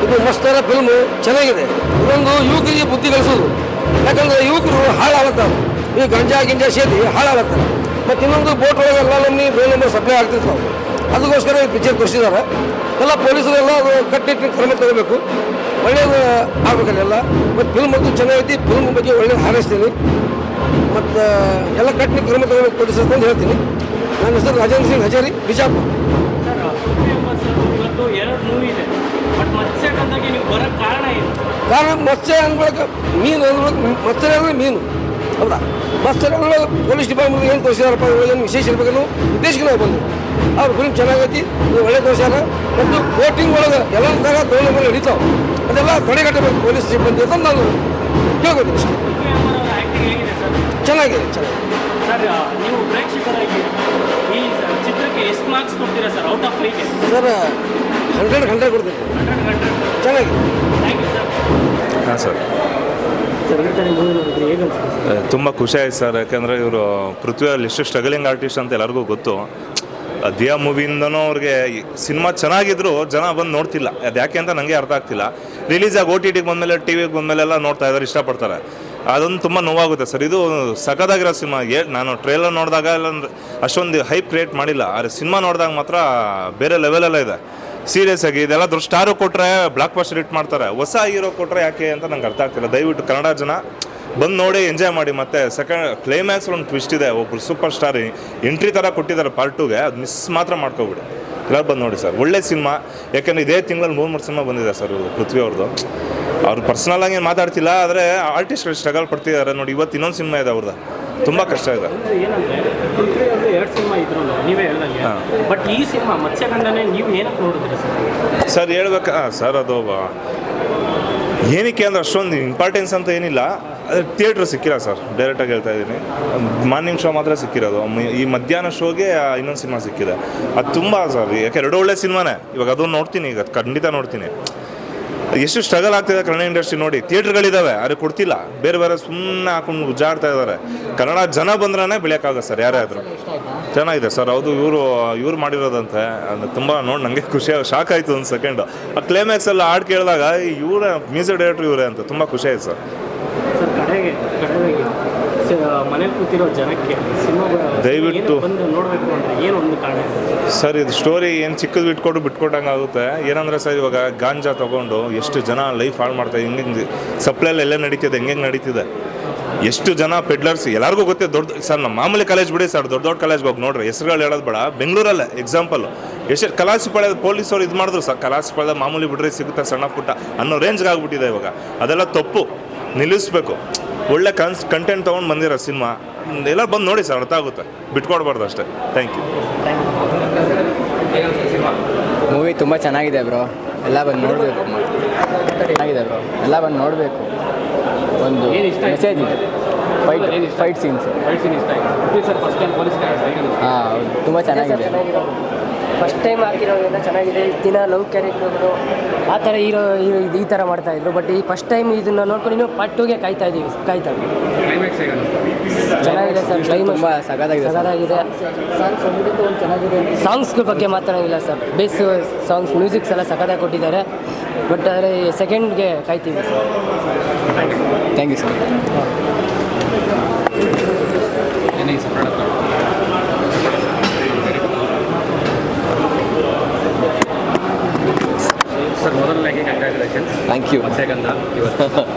ಇದು ಮಸ್ತರ ಫಿಲ್ಮು ಚೆನ್ನಾಗಿದೆ. ಇದೊಂದು ಯುವಕರಿಗೆ ಬುದ್ಧಿ ಕಲಿಸೋದು. ಯಾಕಂದರೆ ಯುವಕರು ಹಾಳಾಗತ್ತಾರೆ, ಈ ಗಿಂಜಾ ಸೇರಿ ಹಾಳಾಗತ್ತಾರೆ. ಮತ್ತು ಇನ್ನೊಂದು ಬೋಟ್ ಒಳಗೆಲ್ಲ ನಮ್ಮಿ ಬೇರೆ ಸಪ್ಲೈ ಆಗ್ತಿರ್ತಾವೆ. ಅದಕ್ಕೋಸ್ಕರ ಈ ಪಿಕ್ಚರ್ ಕೊಡಿಸಿದ್ದಾರೆ. ಎಲ್ಲ ಪೊಲೀಸರೆಲ್ಲ ಅದು ಕಟ್ಟಿಟ್ಟು ಕ್ರಮ ತಗೋಬೇಕು, ಒಳ್ಳೆಯದು ಆಗ್ಬೇಕಲ್ಲ. ಮತ್ತು ಫಿಲ್ಮ್ ಅಂತೂ ಚೆನ್ನಾಗೈತಿ. ಫಿಲ್ಮ್ ಬಗ್ಗೆ ಒಳ್ಳೆಯದು ಹಾರೈಸ್ತೀನಿ. ಮತ್ತು ಎಲ್ಲ ಕಟ್ಟಿನ ಕ್ರಮ ತಗೋಬೇಕು ಪೊಲೀಸರು ಅಂತ ಹೇಳ್ತೀನಿ. ನನ್ನ ಹೆಸರು ರಾಜೇಂದ್ರ ಸಿಂಗ್ ಹಜಾರಿ, ಬಿಜಾಪುರ. ಕಾರಣ ಮತ್ಸ್ಯ ಅನ್ಬೇಕು, ಮೀನು ಅನ್ಬೇಕು. ಮತ್ಸ್ಯ ಅಂದರೆ ಮೀನು, ಹೌದಾ? ಮತ್ಸ್ಯ ಅಂದ್ರೆ ಪೊಲೀಸ್ ಡಿಪಾರ್ಟ್ಮೆಂಟ್ ಏನು ತೋರಿಸಿದಾರಪ್ಪ, ಏನು ವಿಶೇಷ ಇರಬೇಕನ್ನೋ ಉದ್ದೇಶಕ್ಕೆ ನಾವು ಬಂದು ಅವ್ರ ಫಿಲ್ಮ್ ಚೆನ್ನಾಗೈತಿ, ಒಳ್ಳೆ ತೋರಿಸ್ಯಾರ. ಮತ್ತು ಬೋಟಿಂಗ್ ಒಳಗೆ ಎಲ್ಲ ಥರ ದೋಣಿ ಮೇಲೆ ಹಿಡಿತಾವೆ, ಅದೆಲ್ಲ ತಡೆಗಟ್ಟಬೇಕು ಪೊಲೀಸ್ ಸಿಬ್ಬಂದಿ ಅಂತ ನಾನು ಕೇಳ್ಕೊತೀನಿ ಅಷ್ಟೇ. ಚೆನ್ನಾಗಿದೆ. ಸರ್, ನೀವು ಪ್ರೇಕ್ಷಕರಾಗಿ ಈ ಚಿತ್ರಕ್ಕೆ ಎಷ್ಟು ಮಾರ್ಕ್ಸ್ ಕೊಡ್ತೀರಾ ಸರ್ ಔಟ್ ಆಫ್ 5ಗೆ? ಸರ್ 100 ಕೊಡ್ತೀನಿ. ಚೆನ್ನಾಗಿದೆ. Thank you sir. ಹಾಂ ಸರ್, ತುಂಬ ಖುಷಿ ಆಯ್ತು ಸರ್. ಯಾಕೆಂದರೆ ಇವರು ಪೃಥ್ವಿಯಲ್ಲಿ ಎಷ್ಟು ಸ್ಟ್ರಗಲಿಂಗ್ ಆರ್ಟಿಸ್ಟ್ ಅಂತ ಎಲ್ಲರಿಗೂ ಗೊತ್ತು. ದಿಯಾ ಮೂವಿಯಿಂದನೂ ಅವ್ರಿಗೆ ಸಿನಿಮಾ ಚೆನ್ನಾಗಿದ್ರು ಜನ ಬಂದು ನೋಡ್ತಿಲ್ಲ. ಅದು ಯಾಕೆ ಅಂತ ನನಗೆ ಅರ್ಥ ಆಗ್ತಿಲ್ಲ. ರಿಲೀಸಾಗಿ OTTಗೆ ಬಂದಮೇಲೆ ಟಿವಿಗೆ ಬಂದಮೇಲೆಲ್ಲ ನೋಡ್ತಾ ಇದ್ದಾರೆ, ಇಷ್ಟಪಡ್ತಾರೆ. ಅದೊಂದು ತುಂಬ ನೋವಾಗುತ್ತೆ ಸರ್. ಇದು ಸಖತ್ತಾಗಿರೋ ಸಿನಿಮಾ. ನಾನು ಟ್ರೇಲರ್ ನೋಡಿದಾಗ ಎಲ್ಲ ಅಷ್ಟೊಂದು ಹೈಪ್ ಕ್ರಿಯೇಟ್ ಮಾಡಿಲ್ಲ, ಆದರೆ ಸಿನಿಮಾ ನೋಡಿದಾಗ ಮಾತ್ರ ಬೇರೆ ಲೆವೆಲೆಲ್ಲ ಇದೆ. ಸೀರಿಯಸ್ ಆಗಿ ಇದೆಲ್ಲ ದೊಡ್ಡ ಸ್ಟಾರು ಕೊಟ್ಟರೆ ಬ್ಲಾಕ್ ಬಸ್ಟರ್ ಹಿಟ್ ಮಾಡ್ತಾರೆ, ಹೊಸ ಹೀರೋ ಕೊಟ್ಟರೆ ಯಾಕೆ ಅಂತ ನಂಗೆ ಅರ್ಥ ಆಗ್ತಿಲ್ಲ. ದಯವಿಟ್ಟು ಕನ್ನಡ ಜನ ಬಂದು ನೋಡಿ ಎಂಜಾಯ್ ಮಾಡಿ. ಮತ್ತು ಸೆಕೆಂಡ್ ಕ್ಲೈಮ್ಯಾಕ್ಸ್ ಒಂದು ಟ್ವಿಸ್ಟ್ ಇದೆ, ಒಬ್ಬರು ಸೂಪರ್ ಸ್ಟಾರ್ ಎಂಟ್ರಿ ಥರ ಕೊಟ್ಟಿದ್ದಾರೆ ಪಾರ್ಟ್ 2ಗೆ, ಅದು ಮಿಸ್ ಮಾತ್ರ ಮಾಡ್ಕೊಬಿಡಿ. ಎಲ್ಲರೂ ಬಂದು ನೋಡಿ ಸರ್, ಒಳ್ಳೆ ಸಿನಿಮಾ. ಯಾಕೆಂದರೆ ಇದೇ ತಿಂಗಳಲ್ಲಿ 3 ಸಿನಿಮಾ ಬಂದಿದೆ ಸರ್ ಪೃಥ್ವಿ ಅವ್ರದ್ದು. ಅವ್ರು ಪರ್ಸ್ನಲ್ ಆಗಿ ಮಾತಾಡ್ತಿಲ್ಲ, ಆದರೆ ಆರ್ಟಿಸ್ಟ್ಗಳು ಸ್ಟ್ರಗಲ್ ಪಡ್ತಿದ್ದಾರೆ ನೋಡಿ. ಇವತ್ತು ಇನ್ನೊಂದು ಸಿನಿಮಾ ಇದೆ ಅವ್ರದ್ದು, ತುಂಬ ಕಷ್ಟ ಇದೆ. ಏನಂದರೆ ಪೃಥ್ವಿ ಅವ್ರದ್ದು 2 ಸಿನಿಮಾ ಇದ್ರು ನೀವೇ ಹೇಳ್ದಂಗೆ, ಬಟ್ ಈ ಸಿನಿಮಾ ಮತ್ಸ್ಯಗಂಧನೇ ನೀವು ಏನಕ್ಕೆ ನೋಡಿದ್ರಿ ಸರ್? ಹೇಳ್ಬೇಕಾ ಸರ್, ಅದು ಏನಕ್ಕೆ ಅಂದರೆ ಅಷ್ಟೊಂದು ಇಂಪಾರ್ಟೆನ್ಸ್ ಅಂತ ಏನಿಲ್ಲ. ಅದು ಥಿಯೇಟ್ರ್ ಸಿಕ್ಕಿಲ್ಲ ಸರ್, ಡೈರೆಕ್ಟಾಗಿ ಹೇಳ್ತಾ ಇದ್ದೀನಿ. ಮಾರ್ನಿಂಗ್ ಶೋ ಮಾತ್ರ ಸಿಕ್ಕಿರೋದು. ಈ ಮಧ್ಯಾಹ್ನ ಶೋಗೆ ಇನ್ನೊಂದು ಸಿನಿಮಾ ಸಿಕ್ಕಿದೆ. ಅದು ತುಂಬ ಸರ್, ಯಾಕೆ 2 ಒಳ್ಳೆ ಸಿನಿಮಾನೇ. ಇವಾಗ ಅದನ್ನು ನೋಡ್ತೀನಿ, ಈಗ ಖಂಡಿತ ನೋಡ್ತೀನಿ. ಎಷ್ಟು ಸ್ಟ್ರಗಲ್ ಆಗ್ತಿದೆ ಕನ್ನಡ ಇಂಡಸ್ಟ್ರಿ ನೋಡಿ. ಥಿಯೇಟ್ರ್ಗಳಿದ್ದಾವೆ, ಆದರೆ ಕೊಡ್ತಿಲ್ಲ. ಬೇರೆ ಬೇರೆ ಸುಮ್ಮನೆ ಹಾಕೊಂಡು ಉಜ್ಜಾಡ್ತಾ ಇದ್ದಾರೆ. ಕನ್ನಡ ಜನ ಬಂದ್ರೇ ಬೆಳೆಯೋಕ್ಕಾಗ ಸರ್, ಯಾರೇ ಆದರೂ. ಚೆನ್ನಾಗಿದೆ ಸರ್. ಹೌದು, ಇವ್ರು ಮಾಡಿರೋದಂತೆ. ಅದು ತುಂಬ ನೋಡಿ ನನಗೆ ಖುಷಿ, ಶಾಕ್ ಆಯಿತು ಒಂದು ಸೆಕೆಂಡು. ಆ ಕ್ಲೈಮ್ಯಾಕ್ಸಲ್ಲಿ ಹಾಡು ಕೇಳಿದಾಗ ಇವರೇ ಮ್ಯೂಸಿಕ್ ಡೈರೆಕ್ಟ್ರ್ ಇವರೇ ಅಂತ ತುಂಬ ಖುಷಿ ಆಯ್ತು ಸರ್. ಕಡೆಗೆ ಮನೇಲಿ ಕೂತಿರೋ ಜನಕ್ಕೆ ಸಿನಿಮಾ ದಯವಿಟ್ಟು ಬಂದು ನೋಡಬೇಕು ಅಂದರೆ ಏನು ಒಂದು ಕಾರಣ ಸರ್? ಇದು ಸ್ಟೋರಿ ಏನು ಚಿಕ್ಕದು ಬಿಟ್ಕೊಟ್ಟಂಗೆ ಆಗುತ್ತೆ. ಏನಂದರೆ ಸರ್, ಇವಾಗ ಗಾಂಜಾ ತೊಗೊಂಡು ಎಷ್ಟು ಜನ ಲೈಫ್ ಹಾಳು ಮಾಡ್ತಾರೆ. ಹಿಂಗೆ ಸಪ್ಲೈಲ್ಲಿ ಎಲ್ಲ ನಡೀತಿದೆ, ಹೆಂಗೆ ನಡೀತಿದೆ. ಎಷ್ಟು ಜನ ಪೆಡ್ಲರ್ಸ್ ಎಲ್ಲರಿಗೂ ಗೊತ್ತೇ. ದೊಡ್ಡ ಸರ್, ನಮ್ಮ ಮಾಮೂಲಿ ಕಾಲೇಜ್ ಬಿಡಿ ಸರ್, ದೊಡ್ಡ ಕಾಲೇಜ್ಗೆ ಹೋಗಿ ನೋಡ್ರಿ. ಹೆಸರುಗಳು ಹೇಳೋದು ಬೇಡ. ಬೆಂಗಳೂರಲ್ಲೇ ಎಕ್ಸಾಂಪಲ್ ಎಷ್ಟು ಕಲಾಸಿಪಾಳ್ಯದ ಪೊಲೀಸವ್ರು ಇದು ಮಾಡಿದ್ರು ಸರ್. ಕಲಾಸಿಪಾಳ್ಯದ ಮಾಮೂಲಿ ಬಿಡ್ರಿ ಸಿಗುತ್ತೆ ಸಣ್ಣ ಪುಟ್ಟ ಅನ್ನೋ ರೇಂಜ್ಗೆ ಆಗ್ಬಿಟ್ಟಿದೆ ಇವಾಗ. ಅದೆಲ್ಲ ತಪ್ಪು, ನಿಲ್ಲಿಸ್ಬೇಕು. ಒಳ್ಳೆ ಕಂಟೆಂಟ್ ತೊಗೊಂಡು ಬಂದಿರೋ ಸಿನಿಮಾ ಎಲ್ಲ ಬಂದು ನೋಡಿ ಸರ್, ಅರ್ಥ ಆಗುತ್ತೆ. ಬಿಟ್ಕೊಡ್ಬಾರ್ದು ಅಷ್ಟೇ. Thank you. ಮೂವಿ ತುಂಬ ಚೆನ್ನಾಗಿದೆ ಬ್ರೋ, ಎಲ್ಲ ಬಂದು ನೋಡಬೇಕು. ಚೆನ್ನಾಗಿದೆ ಬ್ರೋ, ಎಲ್ಲ ಬಂದು ನೋಡಬೇಕು. ಒಂದು ಮೆಸೇಜ್ ಇದೆ, ಫೈಟ್ ಸೀನ್ಸ್. ಹಾಂ, ತುಂಬ ಚೆನ್ನಾಗಿದೆ. ಫಸ್ಟ್ ಟೈಮ್ ಹಾಕಿರೋದ್ರಿಂದ ಚೆನ್ನಾಗಿದೆ. ದಿನ ಲವ್ ಕ್ಯಾರೆಕ್ಟರ್ಗಳು ಆ ಥರ ಹೀರೋ ಈ ಥರ ಮಾಡ್ತಾಯಿದ್ರು. ಬಟ್ ಈ ಫಸ್ಟ್ ಟೈಮ್ ಇದನ್ನು ನೋಡ್ಕೊಂಡು ಇನ್ನೂ ಪಾರ್ಟ್ 2ಗೆ ಕಾಯ್ತಾ ಇದ್ದೀವಿ. ಚೆನ್ನಾಗಿದೆ ಸರ್, ತುಂಬ ಸಖತ್ತಾಗಿದೆ. ಚೆನ್ನಾಗಿದೆ. ಸಾಂಗ್ಸ್ಗಳ ಬಗ್ಗೆ ಮಾತಾಡೋಂಗಿಲ್ಲ ಸರ್, ಬೇಸ್ ಸಾಂಗ್ಸ್ ಮ್ಯೂಸಿಕ್ಸ್ ಎಲ್ಲ ಸಖತ್ತಾಗಿ ಕೊಟ್ಟಿದ್ದಾರೆ. ಬಟ್ ಆದರೆ ಸೆಕೆಂಡ್ಗೆ ಕಾಯ್ತೀವಿ sir. Thank you sir. Sir, ಮೊದಲನೇಗೆ ಕಂಗ್ರ್ಯಾಚುಲೇಷನ್ಸ್. Thank you. ಮತ್ಸ್ಯಗಂಧ ಇವತ್ತು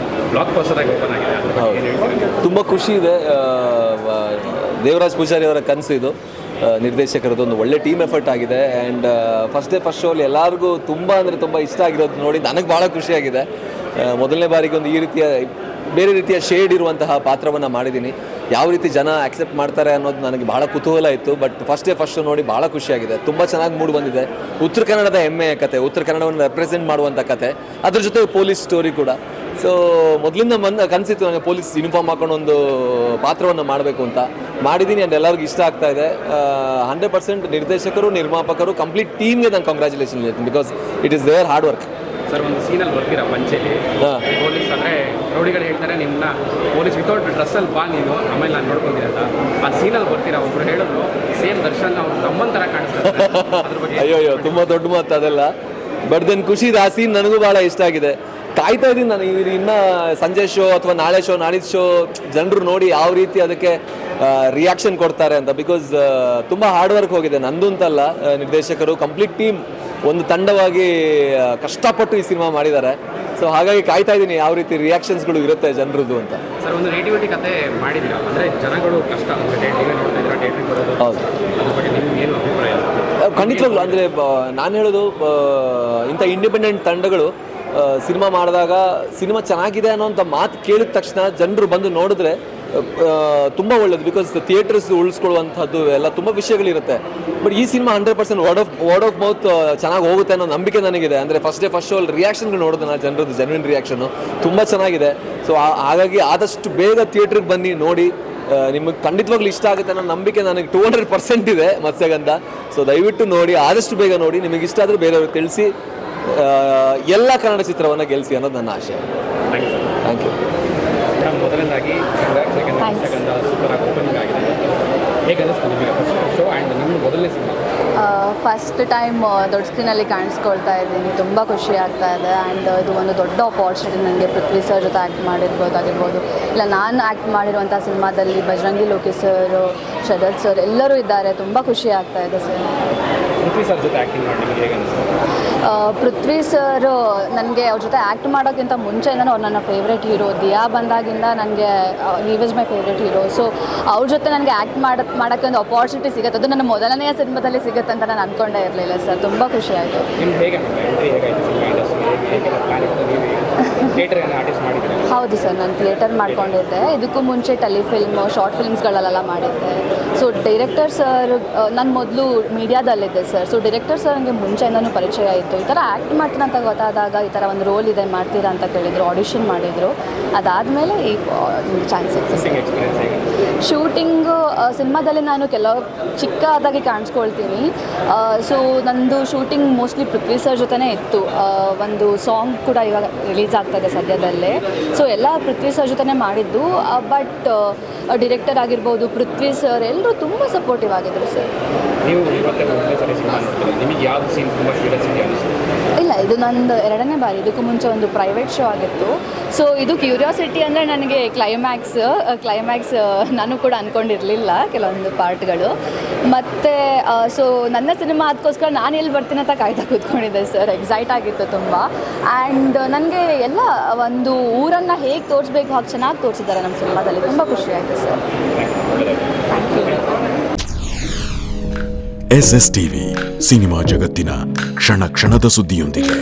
ಬ್ಲಾಕ್ ಬಸ್ಟರ್ ಆಗಿ ಓಪನ್ ಆಗಿದೆ. ತುಂಬ ಖುಷಿ ಇದೆ. ದೇವರಾಜ್ ಪೂಜಾರಿ ಅವರ ಕನಸು ಇದು. ನಿರ್ದೇಶಕರದ್ದು ಒಂದು ಒಳ್ಳೆ ಟೀಮ್ ಎಫರ್ಟ್ ಆಗಿದೆ. ಆ್ಯಂಡ್ ಫಸ್ಟ್ ಶೋಲ್ಲಿ ಎಲ್ಲರಿಗೂ ತುಂಬ ಅಂದರೆ ತುಂಬ ಇಷ್ಟ ಆಗಿರೋದು ನೋಡಿ ನನಗೆ ಭಾಳ ಖುಷಿಯಾಗಿದೆ. ಮೊದಲನೇ ಬಾರಿಗೆ ಒಂದು ಈ ರೀತಿಯ ಬೇರೆ ರೀತಿಯ ಶೇಡ್ ಇರುವಂತಹ ಪಾತ್ರವನ್ನು ಮಾಡಿದ್ದೀನಿ. ಯಾವ ರೀತಿ ಜನ ಆಕ್ಸೆಪ್ಟ್ ಮಾಡ್ತಾರೆ ಅನ್ನೋದು ನನಗೆ ಭಾಳ ಕುತೂಹಲ ಇತ್ತು. ಬಟ್ ಫಸ್ಟ್ ಶೋ ನೋಡಿ ಭಾಳ ಖುಷಿಯಾಗಿದೆ. ತುಂಬ ಚೆನ್ನಾಗಿ ಮೂಡಿ ಬಂದಿದೆ. ಉತ್ತರ ಕನ್ನಡದ ಹೆಮ್ಮೆಯ ಕತೆ, ಉತ್ತರ ಕನ್ನಡವನ್ನು ರೆಪ್ರೆಸೆಂಟ್ ಮಾಡುವಂಥ ಕತೆ, ಅದ್ರ ಜೊತೆ ಪೊಲೀಸ್ ಸ್ಟೋರಿ ಕೂಡ. ಸೊ ಮೊದಲಿಂದ ಕನಸಿತ್ತು ನನಗೆ ಪೊಲೀಸ್ ಯೂನಿಫಾರ್ಮ್ ಹಾಕೊಂಡು ಒಂದು ಪಾತ್ರವನ್ನು ಮಾಡಬೇಕು ಅಂತ. ಮಾಡಿದ್ದೀನಿ. ಆ್ಯಂಡ್ ಎಲ್ಲರಿಗೂ ಇಷ್ಟ ಆಗ್ತಾ ಇದೆ. 100% ನಿರ್ದೇಶಕರು, ನಿರ್ಮಾಪಕರು, ಕಂಪ್ಲೀಟ್ ಟೀಮ್ಗೆ ನಾನು ಕಂಗ್ರ್ಯಾಚುಲೇಷನ್ ಹೇಳ್ತೀನಿ. Because it is there hard work. Sir, ಒಂದು ಸೀನಲ್ಲಿ ಬರ್ತೀರಾ ಪಂಚೆಲಿ, ಪೊಲೀಸ್ ಅಂದರೆ ರೌಡಿಗಳು ಹೇಳ್ತಾರೆ ನಿಮ್ಮನ್ನ ಪೊಲೀಸ್ ವಿತೌಟ್ ಡ್ರೆಸ್ಸಲ್ಲಿ ಬಾ ನೀನು, ಆಮೇಲೆ ನಾನು ನೋಡ್ಕೊಂಡಿದ್ದೆ ಅಂತ. ಆ ಸೀನಲ್ಲಿ ಬರ್ತೀರಾ, ಒಬ್ರು ಹೇಳಿದ್ರು ಸೇಮ್ ದರ್ಶನ್ ಅವ್ರು ನಮ್ಮಂತರ ಕಾಣಿಸ್ತಾರೆ. ಅಯ್ಯೋ ತುಂಬ ದೊಡ್ಡ ಮಾತು ಅದೆಲ್ಲ. ಬಟ್ ದೆನ್ ಖುಷಿದು ಆ ಸೀನ್ ನನಗೂ ಭಾಳ ಇಷ್ಟ ಆಗಿದೆ. ಕಾಯ್ತಾ ಇದ್ದೀನಿ ನಾನು ಇನ್ನು ಸಂಜೆ ಶೋ ಅಥವಾ ನಾಳೆ ಶೋ ನಾಳಿದ್ದು ಶೋ ಜನರು ನೋಡಿ ಯಾವ ರೀತಿ ಅದಕ್ಕೆ ರಿಯಾಕ್ಷನ್ ಕೊಡ್ತಾರೆ ಅಂತ. ಬಿಕಾಸ್ ತುಂಬ ಹಾರ್ಡ್ ವರ್ಕ್ ಹೋಗಿದೆ, ನಂದು ಅಂತಲ್ಲ, ನಿರ್ದೇಶಕರು ಕಂಪ್ಲೀಟ್ ಟೀಮ್ ಒಂದು ತಂಡವಾಗಿ ಕಷ್ಟಪಟ್ಟು ಈ ಸಿನಿಮಾ ಮಾಡಿದ್ದಾರೆ. ಸೊ ಹಾಗಾಗಿ ಕಾಯ್ತಾ ಇದ್ದೀನಿ ಯಾವ ರೀತಿ ರಿಯಾಕ್ಷನ್ಸ್ಗಳು ಇರುತ್ತೆ ಜನರದ್ದು ಅಂತ. ಸರ್, ಒಂದು ನೇಟಿವಿಟಿ ಕತೆ ಮಾಡಿದ್ದೀರಾ ಅಂದರೆ ಜನಗಳು ಕಷ್ಟ ನೀವೇ ನೋಡ್ತಾ ಇದ್ದೀರಾ ಥಿಯೇಟ್ರಿಗೆ ಬರೋದು, ಹೌದು, ಅದ್ರ ಬಗ್ಗೆ ನಿಮ್ಗೆ ಏನು ಅಭಿಪ್ರಾಯ? ಖಂಡಿತವಾಗ್ಲು ಅಂದರೆ ನಾನು ಹೇಳೋದು ಇಂಥ ಇಂಡಿಪೆಂಡೆಂಟ್ ತಂಡಗಳು ಸಿನಿಮಾ ಮಾಡಿದಾಗ ಸಿನಿಮಾ ಚೆನ್ನಾಗಿದೆ ಅನ್ನೋಂಥ ಮಾತು ಕೇಳಿದ ತಕ್ಷಣ ಜನರು ಬಂದು ನೋಡಿದ್ರೆ ತುಂಬ ಒಳ್ಳೇದು. ಬಿಕಾಸ್ ಥಿಯೇಟರ್ಸ್ ಉಳಿಸ್ಕೊಳ್ಳುವಂಥದ್ದು ಎಲ್ಲ ತುಂಬ ವಿಷಯಗಳಿರುತ್ತೆ. ಬಟ್ ಈ ಸಿನಿಮಾ 100% ವರ್ಡ್ ಆಫ್ ಮೌತ್ ಚೆನ್ನಾಗಿ ಹೋಗುತ್ತೆ ಅನ್ನೋ ನಂಬಿಕೆ ನನಗಿದೆ. ಅಂದರೆ ಫಸ್ಟ್ ಶೋ ಅಲ್ಲಿ ರಿಯಾಕ್ಷನ್ಗಳು ನೋಡಿದೆ ನಾನು, ಜನರದ್ದು ಜೆನ್ವಿನ್ ರಿಯಾಕ್ಷನ್ನು ತುಂಬ ಚೆನ್ನಾಗಿದೆ. ಸೊ ಹಾಗಾಗಿ ಆದಷ್ಟು ಬೇಗ ಥಿಯೇಟ್ರಿಗೆ ಬನ್ನಿ, ನೋಡಿ, ನಿಮಗೆ ಖಂಡಿತವಾಗ್ಲೂ ಇಷ್ಟ ಆಗುತ್ತೆ ಅನ್ನೋ ನಂಬಿಕೆ ನನಗೆ 200% ಇದೆ ಮತ್ಸ್ಯಗಂಧ. ಸೊ ದಯವಿಟ್ಟು ನೋಡಿ, ಆದಷ್ಟು ಬೇಗ ನೋಡಿ, ನಿಮಗೆ ಇಷ್ಟ ಆದರೆ ಬೇರೆಯವ್ರಿಗೆ ತಿಳಿಸಿ, ಎಲ್ಲ ಕನ್ನಡ ಚಿತ್ರವನ್ನು ಗೆಲ್ಲಿಸಿ ಅನ್ನೋದು ನನ್ನ ಆಶೆ. Thank you madam. ಮೊದಲನೇದಾಗಿ ಸೆಕೆಂಡ್ ಸೂಪರ್ ಆಗಿ ಓಪನಿಂಗ್ ಆಗಿದೆ, ಹೇಗೆ ಅನ್ನಿಸ್ತು ನಿಮಗೆ ಫಸ್ಟ್ ಶೋ ಆ್ಯಂಡ್ ನಿಮ್ಮ ಮೊದಲನೇ ಸಿನಿಮಾ? ಫಸ್ಟ್ ಟೈಮ್ ದೊಡ್ಡ ಸ್ಕ್ರೀನಲ್ಲಿ ಕಾಣಿಸ್ಕೊಳ್ತಾ ಇದ್ದೀನಿ, ತುಂಬ ಖುಷಿ ಆಗ್ತಾ ಇದೆ. ಆ್ಯಂಡ್ ಇದು ಒಂದು ದೊಡ್ಡ ಆಪರ್ಚುನಿಟಿ ನನಗೆ. ಪೃಥ್ವಿ ಸರ್ ಜೊತೆ ಆ್ಯಕ್ಟ್ ಮಾಡಿರ್ಬೋದಾಗಿರ್ಬೋದು, ಇಲ್ಲ ನಾನು ಆ್ಯಕ್ಟ್ ಮಾಡಿರುವಂಥ ಸಿನಿಮಾದಲ್ಲಿ ಬಜರಂಗಿ ಲೋಕೇಶ್ ಸರ್, ಶರತ್ ಸರ್ ಎಲ್ಲರೂ ಇದ್ದಾರೆ. ತುಂಬ ಖುಷಿ ಆಗ್ತಾ ಇದೆ ಸರ್. ಪೃಥ್ವಿ ಸರ್ ಜೊತೆ ಆ್ಯಕ್ಟಿಂಗ್ ಮಾಡಿ ನಿಮಗೆ ಹೇಗೆ ಅನಿಸ್ತು? ಪೃಥ್ವಿ ಸರ್ ನನಗೆ ಅವ್ರ ಜೊತೆ ಆ್ಯಕ್ಟ್ ಮಾಡೋಕ್ಕಿಂತ ಮುಂಚೆಯಿಂದನೂ ಅವ್ರು ನನ್ನ ಫೇವ್ರೆಟ್ ಹೀರೋ. ದಿಯಾ ಬಂದಾಗಿಂದ ನನಗೆ he was my favourite hero. So ಅವ್ರ ಜೊತೆ ನನಗೆ ಆ್ಯಕ್ಟ್ ಮಾಡೋಕ್ಕೆ ಒಂದು ಅಪಾರ್ಚುನಿಟಿ ಸಿಗುತ್ತೆ. ಅದು ನನ್ನ ಮೊದಲನೆಯ ಸಿನಿಮಾದಲ್ಲಿ ಸಿಗುತ್ತೆ ಅಂತ ನಾನು ಅಂದ್ಕೊಂಡೇ ಇರಲಿಲ್ಲ ಸರ್. ತುಂಬ ಖುಷಿ ಆಯಿತು. ನಿಮ್ಗೆ ಹೇಗೆ ಹೇಗಾಯಿತು ಸಿನಿಮಾ ಇಂಡಸ್ಟ್ರಿ, ಹೇಗೆಲ್ಲ ಪ್ಲಾನ್ ಇತ್ತು? ನೀವು ಥಿಯೇಟರ್ ಆರ್ಟಿಸ್ಟ್ ಮಾಡಿದ್ದೀರಾ? ಹೌದು ಸರ್, ನಾನು ಥಿಯೇಟರ್ ಮಾಡ್ಕೊಂಡಿದ್ದೆ. ಇದಕ್ಕೂ ಮುಂಚೆ ಟೆಲಿಫಿಲ್ಮ್, ಶಾರ್ಟ್ ಫಿಲ್ಮ್ಸ್ಗಳೆಲ್ಲ ಮಾಡಿದ್ದೆ. ಸೊ ಡೈರೆಕ್ಟರ್ ಸರ್, ನಾನು ಮೊದಲು ಮೀಡಿಯಾದಲ್ಲಿದ್ದೆ ಸರ್. ಸೊ ಡೈರೆಕ್ಟರ್ ಸರ್ ನನಗೆ ಮುಂಚೆಯಿಂದನೂ ಪರಿಚಯ ಆಯಿತು. ಈ ಥರ ಆ್ಯಕ್ಟ್ ಮಾಡ್ತೀನಿ ಅಂತ ಗೊತ್ತಾದಾಗ ಈ ಥರ ಒಂದು ರೋಲ್ ಇದೆ ಮಾಡ್ತೀರಾ ಅಂತ ಕೇಳಿದರು, ಆಡಿಷನ್ ಮಾಡಿದರು. ಅದಾದಮೇಲೆ ಈ ಚಾನ್ಸ್ ಇತ್ತು ಸರ್. ಶೂಟಿಂಗು ಸಿನಿಮಾದಲ್ಲಿ ನಾನು ಕೆಲವು ಚಿಕ್ಕದಾಗಿ ಕಾಣಿಸ್ಕೊಳ್ತೀನಿ. ಸೊ ನಂದು ಶೂಟಿಂಗ್ ಮೋಸ್ಟ್ಲಿ ಪೃಥ್ವಿ ಸರ್ ಜೊತೆನೇ ಇತ್ತು. ಒಂದು ಸಾಂಗ್ ಕೂಡ ಇವಾಗ ರಿಲೀಸ್ ಆಗ್ತಾಯಿದೆ ಸದ್ಯದಲ್ಲೇ. ಸೊ ಎಲ್ಲ ಪೃಥ್ವಿ ಸರ್ ಜೊತೆನೇ ಮಾಡಿದ್ದು. ಬಟ್ ಡಿರೆಕ್ಟರ್ ಆಗಿರ್ಬೋದು, ಪೃಥ್ವಿ ಸರ್ ಎಲ್ಲರೂ ತುಂಬ ಸಪೋರ್ಟಿವ್ ಆಗಿದ್ರು ಸರ್. ನೀವು ಇವತ್ತೇ ಮೊದಲನೇ ಸರಿ ಸಿನಿಮಾ ನೋಡ್ತೀರಾ, ನಿಮಗೆ ಯಾವುದು ಸೀನ್ ತುಂಬ ಕ್ಯೂರಿಯಾಸಿಟಿ ಅನಿಸ್ತು? ಇಲ್ಲ, ಇದು ನಂದು 2ನೇ ಬಾರಿ. ಇದಕ್ಕೂ ಮುಂಚೆ ಒಂದು ಪ್ರೈವೇಟ್ ಶೋ ಆಗಿತ್ತು. ಸೊ ಇದು ಕ್ಯೂರಿಯಾಸಿಟಿ ಅಂದರೆ ನನಗೆ ಕ್ಲೈಮ್ಯಾಕ್ಸ್ ನಾನು ಕೂಡ ಅಂದ್ಕೊಂಡಿರಲಿಲ್ಲ ಕೆಲವೊಂದು ಪಾರ್ಟ್ಗಳು. ಮತ್ತು ಸೊ ನನ್ನ ಸಿನಿಮಾ ಅದಕ್ಕೋಸ್ಕರ ನಾನು ಎಲ್ಲಿ ಬರ್ತೀನಿ ಅಂತ ಕಾಯ್ತಾ ಕೂತ್ಕೊಂಡಿದ್ದೆ ಸರ್. ಎಕ್ಸೈಟ್ ಆಗಿತ್ತು ತುಂಬ. ಆ್ಯಂಡ್ ನನಗೆ ಎಲ್ಲ ಒಂದು ಊರನ್ನು ಹೇಗೆ ತೋರಿಸ್ಬೇಕು ಹಾಗೆ ಚೆನ್ನಾಗಿ ತೋರಿಸಿದ್ದಾರೆ ನಮ್ಮ ಸಿನಿಮಾದಲ್ಲಿ. ತುಂಬ ಖುಷಿ ಆಯಿತು sir. Thank you. SSTV cinema ಜಗತ್ತಿನ ಕ್ಷಣ ಕ್ಷಣದ ಸುದ್ದಿಯೊಂದಿಗೆ.